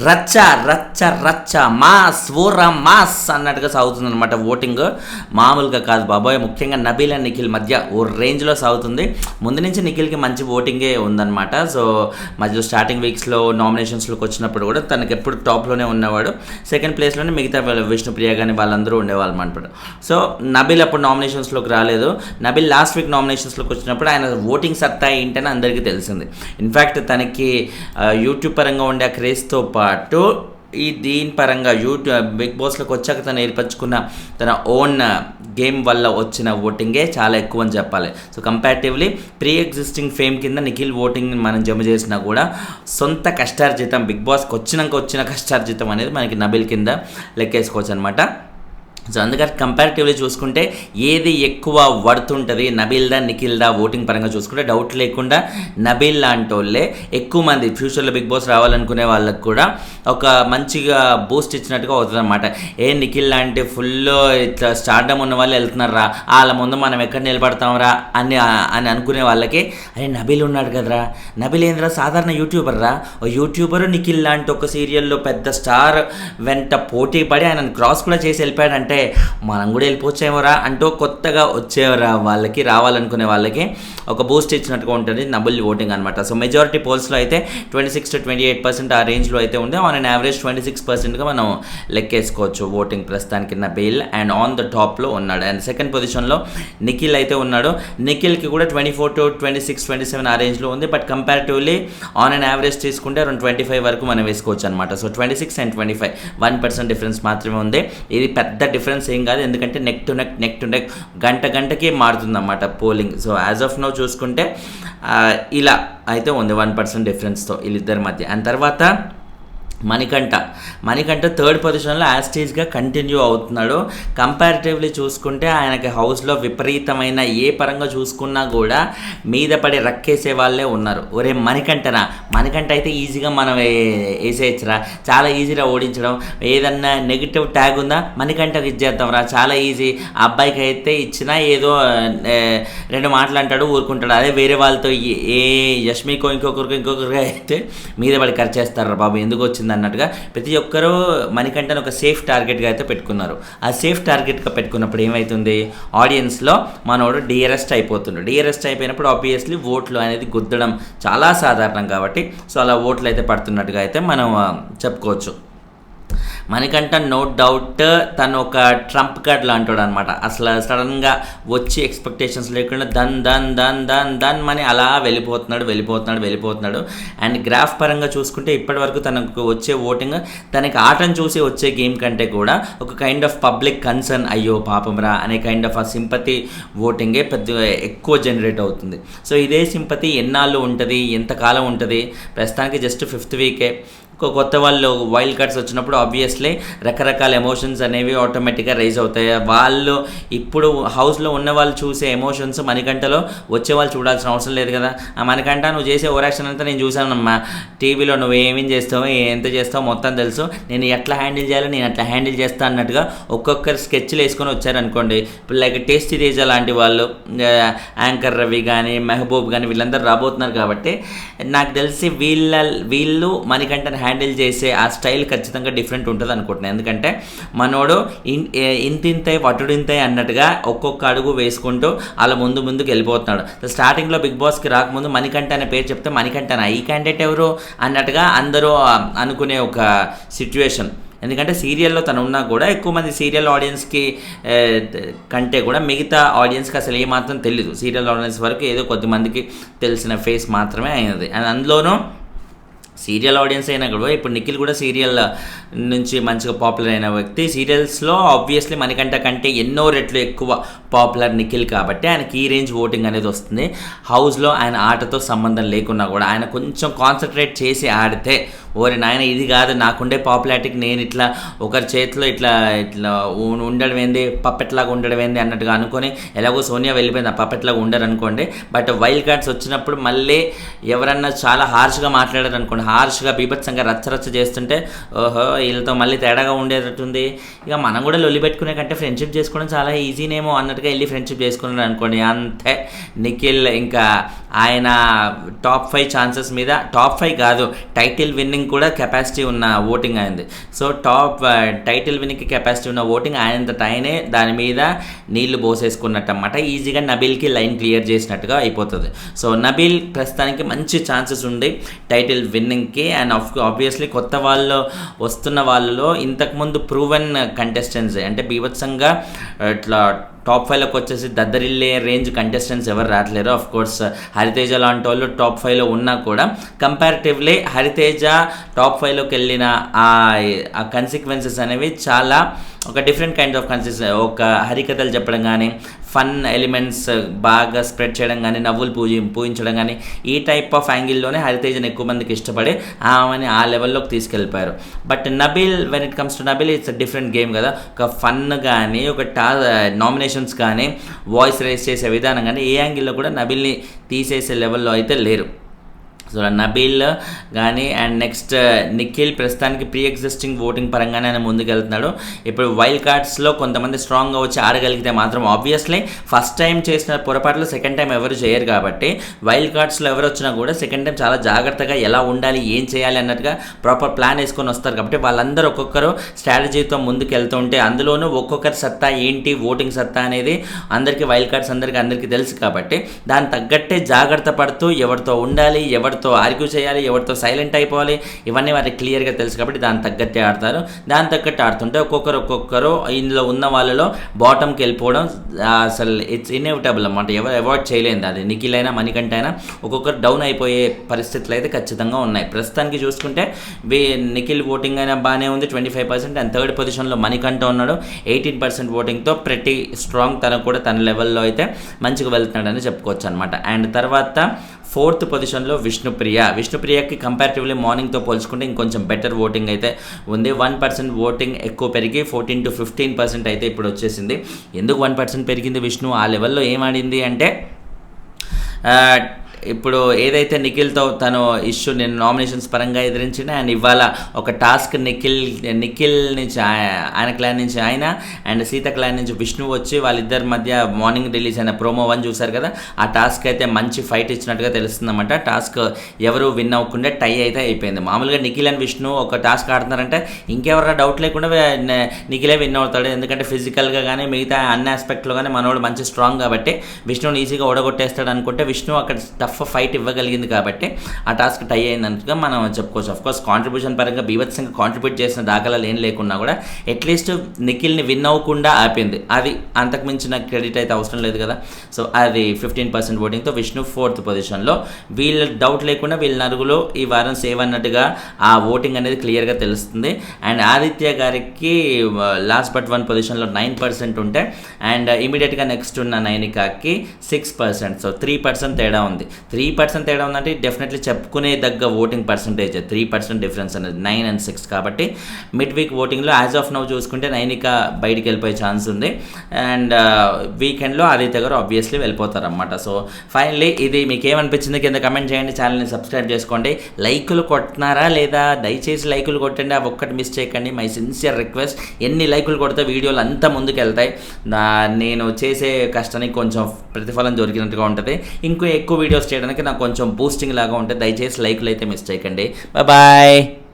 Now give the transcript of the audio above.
రచ్చ రచ్చ రచ్చ మాస్ ఊర మాస్ అన్నట్టుగా సాగుతుంది అనమాట ఓటింగ్. మామూలుగా కాదు బాబాయ్, ముఖ్యంగా నబీల్ అండ్ నిఖిల్ మధ్య ఓ రేంజ్లో సాగుతుంది. ముందు నుంచి నిఖిల్కి మంచి ఓటింగే ఉందన్నమాట. సో మధ్యలో స్టార్టింగ్ వీక్స్లో నామినేషన్స్లోకి వచ్చినప్పుడు కూడా తనకి ఎప్పుడు టాప్లోనే ఉన్నవాడు. సెకండ్ ప్లేస్లోనే మిగతా విష్ణుప్రియ కానీ వాళ్ళందరూ ఉండేవాళ్ళు అనమాట. సో నబీల్ అప్పుడు నామినేషన్స్లోకి రాలేదు. నబీల్ లాస్ట్ వీక్ నామినేషన్స్లోకి వచ్చినప్పుడు ఆయన ఓటింగ్ సత్తా ఏంటని అందరికీ తెలిసింది. ఇన్ఫ్యాక్ట్ తనకి యూట్యూబ్ పరంగా ఉండే క్రేజ్తో పాటు దీని పరంగా బిగ్ బాస్లోకి వచ్చాక తను ఏర్పరచుకున్న తన ఓన్ గేమ్ వల్ల వచ్చిన ఓటింగే చాలా ఎక్కువ అని చెప్పాలి. So comparatively pre existing fame కింద నిఖిల్ ఓటింగ్ మనం జమ చేసినా కూడా సొంత కష్టార్జితం, బిగ్ బాస్కి వచ్చిన కష్టార్జితం అనేది మనకి నబీల్ కింద లెక్కేసుకోవచ్చు అనమాట. సో అందుకని కంపారిటివ్లీ చూసుకుంటే ఏది ఎక్కువ వర్తుంటుంది నబీల్దా నిఖిల్దా ఓటింగ్ పరంగా చూసుకుంటే డౌట్ లేకుండా నబీల్ లాంటి వాళ్ళే ఎక్కువ మంది ఫ్యూచర్లో బిగ్ బాస్ రావాలనుకునే వాళ్ళకి కూడా ఒక మంచిగా బూస్ట్ ఇచ్చినట్టుగా అవుతుంది అనమాట. నిఖిల్ లాంటి ఫుల్ ఇట్లా స్టార్డమ్ ఉన్న వాళ్ళు వెళ్తున్నారా, వాళ్ళ ముందు మనం ఎక్కడ నిలబడతాంరా అని అనుకునే వాళ్ళకి అరే నబీల్ ఉన్నాడు కదరా, నబీల్ ఏంద్రా సాధారణ యూట్యూబర్ రా, యూట్యూబరు నిఖిల్ లాంటి ఒక సీరియల్లో పెద్ద స్టార్ వెంట పోటీ పడి ఆయన క్రాస్ కూడా చేసి వెళ్ళిపోయాడంటే మనం కూడా వెళ్ళిపోవచ్చేమోరా అంటూ కొత్తగా వచ్చేవరా వాళ్ళకి, రావాలనుకునే వాళ్ళకి ఒక బూస్ట్ ఇచ్చినట్టుగా ఉంటుంది నబీల్ ఓటింగ్ అనమాట. సో మెజారిటీ పోల్స్లో అయితే 26 to 28% ఆ రేంజ్లో అయితే ఉంది. ఆన్ అన్ యావరేజ్ 26%గా మనం లెక్కేసుకోవచ్చు ఓటింగ్ ప్రస్తుతానికి నబీల్. అండ్ ఆన్ ద టాప్లో ఉన్నాడు. అండ్ సెకండ్ పొజిషన్లో నిఖిల్ అయితే ఉన్నాడు. నిఖిల్కి కూడా 24 to 26, 27 ఆ రేంజ్లో ఉంది. But comparatively on an average తీసుకుంటే అరౌండ్ 25 వరకు మనం వేసుకోవచ్చు అనమాట. సో 26 and 25 1% డిఫరెన్స్ మాత్రమే ఉంది. ఇది పెద్ద డిఫరెన్స్ ఏం కాదు, ఎందుకంటే నెక్ టు నెక్ గంటకి మారుతుంది అన్నమాట polling. So as of now చూసుకుంటే ఇలా అయితే ఉంది 1% డిఫరెన్స్తో వీళ్ళిద్దరి మధ్య. అండ్ తర్వాత మణికంఠ థర్డ్ పొజిషన్లో యాస్టీజ్గా కంటిన్యూ అవుతున్నాడు. కంపారిటివ్లీ చూసుకుంటే ఆయనకి హౌస్లో విపరీతమైన ఏ పరంగా చూసుకున్నా కూడా మీద పడి రక్కేసే వాళ్ళే ఉన్నారు. ఒరే మణికంఠ అయితే ఈజీగా మనం వేసేయచ్చురా, చాలా ఈజీగా ఓడించడం. ఏదన్నా నెగిటివ్ ట్యాగ్ ఉందా మణికంఠకి ఇచ్చేద్దాం రా, చాలా ఈజీ. ఆ అబ్బాయికి అయితే ఇచ్చినా ఏదో 2 మాటలు అంటాడు ఊరుకుంటాడు. అదే వేరే వాళ్ళతో యష్మికో ఇంకొకరికి అయితే మీద పడి ఖర్చేస్తారు బాబు ఎందుకు వచ్చింది అన్నట్టుగా ప్రతి ఒక్కరూ మణికంఠను ఒక సేఫ్ టార్గెట్గా అయితే పెట్టుకున్నారు. ఆ సేఫ్ టార్గెట్గా పెట్టుకున్నప్పుడు ఏమవుతుంది, ఆడియన్స్లో మనోడు డిఆర్ఎస్ట్ అయిపోయినప్పుడు ఆబ్వియస్లీ ఓట్లు అనేది గుద్దడం చాలా సాధారణం కాబట్టి సో అలా ఓట్లు అయితే పడుతున్నట్టుగా అయితే మనం చెప్పుకోవచ్చు. మణికంఠ నో డౌట్ తను ఒక ట్రంప్ కార్డ్ లాంటాడు అనమాట. అసలు సడన్గా వచ్చి ఎక్స్పెక్టేషన్స్ లేకుండా దన్ అని అలా వెళ్ళిపోతున్నాడు. అండ్ గ్రాఫ్ పరంగా చూసుకుంటే ఇప్పటివరకు తనకు వచ్చే ఓటింగ్ తనకి ఆటను చూసి వచ్చే గేమ్ కంటే కూడా ఒక కైండ్ ఆఫ్ పబ్లిక్ కన్సర్న్, అయ్యో పాపంరా అనే కైండ్ ఆఫ్ ఆ సింపతి ఓటింగే పెద్ద ఎక్కువ జనరేట్ అవుతుంది. సో ఇదే సింపతి ఎన్నాళ్ళు ఉంటుంది, ఎంతకాలం ఉంటుంది, ప్రస్తుతానికి జస్ట్ 5th వీకే. కొత్త వాళ్ళు వైల్డ్ కార్డ్స్ వచ్చినప్పుడు ఆబ్వియస్లీ రకరకాల ఎమోషన్స్ అనేవి ఆటోమేటిక్గా రైజ్ అవుతాయి. వాళ్ళు ఇప్పుడు హౌస్లో ఉన్న వాళ్ళు చూసే ఎమోషన్స్ మణికంఠలో వచ్చే వాళ్ళు చూడాల్సిన అవసరం లేదు కదా. ఆ మణికంఠ నువ్వు చేసే ఓవరాక్షన్ అంతా నేను చూశానమ్మా, టీవీలో నువ్వు ఏమేం చేస్తావు ఎంత చేస్తావు మొత్తం తెలుసు, నేను ఎట్లా హ్యాండిల్ చేయాలో నేను అట్లా హ్యాండిల్ చేస్తా అన్నట్టుగా ఒక్కొక్కరు స్కెచ్లు వేసుకొని వచ్చారనుకోండి. ఇప్పుడు లైక్ టేస్టీ తేజ లాంటి వాళ్ళు, యాంకర్ రవి కానీ మెహబూబ్ కానీ వీళ్ళందరూ రాబోతున్నారు కాబట్టి నాకు తెలిసి వీళ్ళు మణికంఠని హ్యాండిల్ చేసే ఆ స్టైల్ ఖచ్చితంగా డిఫరెంట్ ఉంటుంది అనుకుంటున్నాను. ఎందుకంటే మనోడు ఇంతింతై వటుడింతై అన్నట్టుగా ఒక్కొక్క అడుగు వేసుకుంటూ అలా ముందుకు వెళ్ళిపోతున్నాడు. స్టార్టింగ్లో బిగ్ బాస్కి రాకముందు మణికంఠ అనే పేరు చెప్తే మణికంఠనా ఈ క్యాండిడేట్ ఎవరు అన్నట్టుగా అందరూ అనుకునే ఒక సిచ్యువేషన్. ఎందుకంటే సీరియల్లో తను ఉన్నా కూడా ఎక్కువ మంది సీరియల్ ఆడియన్స్కి కంటే కూడా మిగతా ఆడియన్స్కి అసలు ఏమాత్రం తెలియదు. సీరియల్ ఆడియన్స్ వరకు ఏదో కొద్దిమందికి తెలిసిన ఫేస్ మాత్రమే అయినది. అండ్ అందులోనూ సీరియల్ ఆడియన్స్ అయినా కూడా ఇప్పుడు నిఖిల్ కూడా సీరియల్ నుంచి మంచిగా పాపులర్ అయిన వ్యక్తి. సీరియల్స్లో ఆబ్వియస్లీ మణికంఠ కంటే ఎన్నో రెట్లు ఎక్కువ పాపులర్ నిఖిల్ కాబట్టి ఆయనకి ఈ రేంజ్ ఓటింగ్ అనేది వస్తుంది. హౌస్లో ఆయన ఆటతో సంబంధం లేకున్నా కూడా ఆయన కొంచెం కాన్సన్ట్రేట్ చేసి ఆడితే ఓరి నాయన ఇది కాదు నాకుండే పాపులారిటీకి నేను ఇట్లా ఒకరి చేతిలో ఇట్లా ఉండడం ఏంది, పప్పెట్లాగా ఉండడం ఏంది అన్నట్టుగా అనుకొని ఎలాగో సోనియా వెళ్ళిపోయింది, ఆ పప్పెట్లాగా ఉండరు అనుకోండి. బట్ వైల్డ్ కార్డ్స్ వచ్చినప్పుడు మళ్ళీ ఎవరన్నా చాలా హార్ష్గా మాట్లాడారు అనుకోండి, హార్ష్గా బీభత్సంగా రచ్చరచ్చ చేస్తుంటే ఓహో వీళ్ళతో మళ్ళీ తేడాగా ఉండేటట్టుంది, ఇక మనం కూడా లొల్లి పెట్టుకునే కంటే ఫ్రెండ్షిప్ చేసుకోవడం చాలా ఈజీనేమో అన్నట్టుగా వెళ్ళి ఫ్రెండ్షిప్ చేసుకున్నాడు అనుకోండి. అంతే నిఖిల్ ఇంకా ఆయన టాప్ 5 ఛాన్సెస్ మీద, టాప్ 5 కాదు టైటిల్ విన్నింగ్ కూడా కెపాసిటీ ఉన్న ఓటింగ్ అయింది. సో టైటిల్ విన్నింగ్కి కెపాసిటీ ఉన్న ఓటింగ్ ఆయనంతట ఆయనే దాని మీద నీళ్లు పోసేసుకున్నట్టు అన్నమాట. ఈజీగా నబీల్కి లైన్ క్లియర్ చేసినట్టుగా అయిపోతుంది. సో నబీల్ ప్రస్తుతానికి మంచి ఛాన్సెస్ ఉంది టైటిల్ విన్నింగ్కి. అండ్ ఆబ్వియస్లీ కొత్త వాళ్ళు వస్తున్న వాళ్ళలో ఇంతకుముందు ప్రూవెన్ కంటెస్టెంట్స్ అంటే బీభత్సంగా ఇట్లా టాప్ 5లోకి వచ్చేసి దద్దరిల్లే రేంజ్ కంటెస్టెంట్స్ ఎవరు రావట్లేరు. ఆఫ్ కోర్స్ హరితేజ లాంటి వాళ్ళు టాప్ 5లో ఉన్నా కూడా కంపారిటివ్లీ హరితేజ టాప్ 5లోకి వెళ్ళిన ఆ కన్సిక్వెన్సెస్ అనేవి చాలా ఒక డిఫరెంట్ కైండ్ ఆఫ్ ఒక హరికథలు చెప్పడం కానీ, ఫన్ ఎలిమెంట్స్ బాగా స్ప్రెడ్ చేయడం కానీ, నవ్వులు పూజించడం కానీ, ఈ టైప్ ఆఫ్ యాంగిల్లోనే హరితేజని ఎక్కువ మందికి ఇష్టపడి ఆమెని ఆ లెవెల్లోకి తీసుకెళ్ళిపోయారు. But Nabeel, when it comes to Nabeel, it's a different game కదా. ఒక ఫన్ కానీ, ఒక నామినేషన్స్ కానీ, వాయిస్ రేస్ చేసే విధానం కానీ, ఏ యాంగిల్లో కూడా నబీల్ని తీసేసే లెవెల్లో అయితే లేరు. సో నబీల్ కానీ అండ్ నెక్స్ట్ నిఖిల్ ప్రస్తుతానికి ప్రీ ఎగ్జిస్టింగ్ ఓటింగ్ పరంగానే ఆయన ముందుకెళ్తున్నాడు. ఇప్పుడు వైల్డ్ కార్డ్స్లో కొంతమంది స్ట్రాంగ్గా వచ్చి ఆడగలిగితే మాత్రం ఆబ్వియస్లీ ఫస్ట్ టైం చేసిన పొరపాట్లు సెకండ్ టైం ఎవరు చేయరు కాబట్టి వైల్డ్ కార్డ్స్లో ఎవరు వచ్చినా కూడా సెకండ్ టైం చాలా జాగ్రత్తగా ఎలా ఉండాలి, ఏం చేయాలి అన్నట్టుగా ప్రాపర్ ప్లాన్ వేసుకొని వస్తారు. కాబట్టి వాళ్ళందరూ ఒక్కొక్కరు స్ట్రాటజీతో ముందుకు వెళ్తూ ఉంటే అందులోనూ ఒక్కొక్కరి సత్తా ఏంటి, ఓటింగ్ సత్తా అనేది అందరికీ వైల్డ్ కార్డ్స్ అందరికీ తెలుసు కాబట్టి దాని తగ్గట్టే జాగ్రత్త పడుతూ ఎవరితో ఉండాలి, ఎవరితో ఆర్గ్యూ చేయాలి, ఎవరితో సైలెంట్ అయిపోవాలి, ఇవన్నీ వారికి క్లియర్గా తెలుసు కాబట్టి దాని తగ్గట్టే ఆడతారు. దాని తగ్గట్టు ఆడుతుంటే ఒక్కొక్కరు ఇందులో ఉన్న వాళ్ళలో బాటమ్కి వెళ్ళిపోవడం అసలు ఇట్స్ ఇన్ఎవిటబుల్ అన్నమాట. ఎవరు అవాయిడ్ చేయలేదు. అది నిఖిల్ అయినా మణికంఠ అయినా ఒక్కొక్కరు డౌన్ అయిపోయే పరిస్థితులు అయితే ఖచ్చితంగా ఉన్నాయి. ప్రస్తుతానికి చూసుకుంటే నిఖిల్ ఓటింగ్ అయినా బాగానే ఉంది 25%. అండ్ థర్డ్ పొజిషన్లో మణికంఠ ఉన్నాడు 18% ఓటింగ్తో. ప్రతి స్ట్రాంగ్ తనకు కూడా తన లెవెల్లో అయితే మంచిగా వెళ్తున్నాడని చెప్పుకోవచ్చు అనమాట. అండ్ తర్వాత ఫోర్త్ పొజిషన్లో విష్ణుప్రియకి కంపారిటివ్లీ మార్నింగ్తో పోల్చుకుంటే ఇంకొంచెం బెటర్ ఓటింగ్ అయితే ఉంది. 1% ఓటింగ్ ఎక్కువ పెరిగి 14 to 15% అయితే ఇప్పుడు వచ్చేసింది. ఎందుకు 1% పెరిగింది విష్ణు? ఆ లెవెల్లో ఏమాడింది అంటే ఇప్పుడు ఏదైతే నిఖిల్తో తను ఇష్యూ నేను నామినేషన్స్ పరంగా ఎదిరించిన అండ్ ఇవాళ ఒక టాస్క్ నిఖిల్ నుంచి ఆయన క్లాన్ నుంచి ఆయన అండ్ సీత క్లాన్ నుంచి విష్ణు వచ్చి వాళ్ళిద్దరి మధ్య మార్నింగ్ రిలీజ్ అయిన ప్రోమో 1 చూశారు కదా, ఆ టాస్క్ అయితే మంచి ఫైట్ ఇచ్చినట్టుగా తెలుస్తుందన్నమాట. టాస్క్ ఎవరు విన్ అవ్వకుండా టై అయితే అయిపోయింది. మామూలుగా నిఖిల్ అండ్ విష్ణు ఒక టాస్క్ ఆడుతున్నారంటే ఇంకెవరా డౌట్ లేకుండా నిఖిలే విన్ అవుతాడు. ఎందుకంటే ఫిజికల్గా కానీ మిగతా అన్ని ఆస్పెక్ట్లో కానీ మనోడు మంచి స్ట్రాంగ్ కాబట్టి విష్ణుని ఈజీగా ఓడగొట్టేస్తాడు అనుకుంటే విష్ణు అక్కడ టఫ్ ఫైట్ ఇవ్వగలిగింది కాబట్టి ఆ టాస్క్ టై అయిందన్నట్టుగా మనం చెప్పుకోవచ్చు. అఫ్కోర్స్ కాంట్రిబ్యూషన్ పరంగా బీభత్సంగా కాంట్రిబ్యూట్ చేసిన దాఖలాలు ఏం లేకున్నా కూడా అట్లీస్ట్ నిఖిల్ని విన్ అవ్వకుండా ఆపింది. అది అంతకుమించిన క్రెడిట్ అయితే అవసరం లేదు కదా. సో అది 15% ఓటింగ్తో విష్ణు 4th పొజిషన్లో. వీళ్ళ డౌట్ లేకుండా వీళ్ళ నలుగులో ఈ వారం సేవ్ అన్నట్టుగా ఆ ఓటింగ్ అనేది క్లియర్గా తెలుస్తుంది. అండ్ ఆదిత్య గారికి లాస్ట్ బట్ 1 పొజిషన్లో 9% ఉంటే అండ్ ఇమీడియట్గా నెక్స్ట్ ఉన్న నైనికాకి 6%. సో 3% తేడా ఉంది. 3% తేడా ఉందంటే డెఫినెట్లీ చెప్పుకునే దగ్గ ఓటింగ్ పర్సంటేజ్ 3% డిఫరెన్స్ అనేది 9 and 6 కాబట్టి మిడ్ వీక్ ఓటింగ్లో యాజ్ ఆఫ్ నౌ చూసుకుంటే నైనిక బయటికి వెళ్ళిపోయే ఛాన్స్ ఉంది. అండ్ వీకెండ్లో ఆదిత్య గారు ఆబ్వియస్లీ వెళ్ళిపోతారు అన్నమాట. సో ఫైనల్లీ ఇది మీకు ఏమనిపించింది కింద కమెంట్ చేయండి. ఛానల్ని సబ్స్క్రైబ్ చేసుకోండి. లైకులు కొట్టినారా లేదా? దయచేసి లైకులు కొట్టండి, అవి ఒక్కటి మిస్ చేయకండి. My sincere request. ఎన్ని లైకులు కొడితే వీడియోలు అంతా ముందుకు వెళ్తాయి, నేను చేసే కష్టానికి కొంచెం ప్రతిఫలం దొరికినట్టుగా ఉంటుంది. ఇంకో ఎక్కువ వీడియోస్ చేయడానికి నాకు కొంచెం బూస్టింగ్ లాగా ఉంటుంది. దయచేసి లైకులు అయితే మిస్ చేయకండి. బాయ్.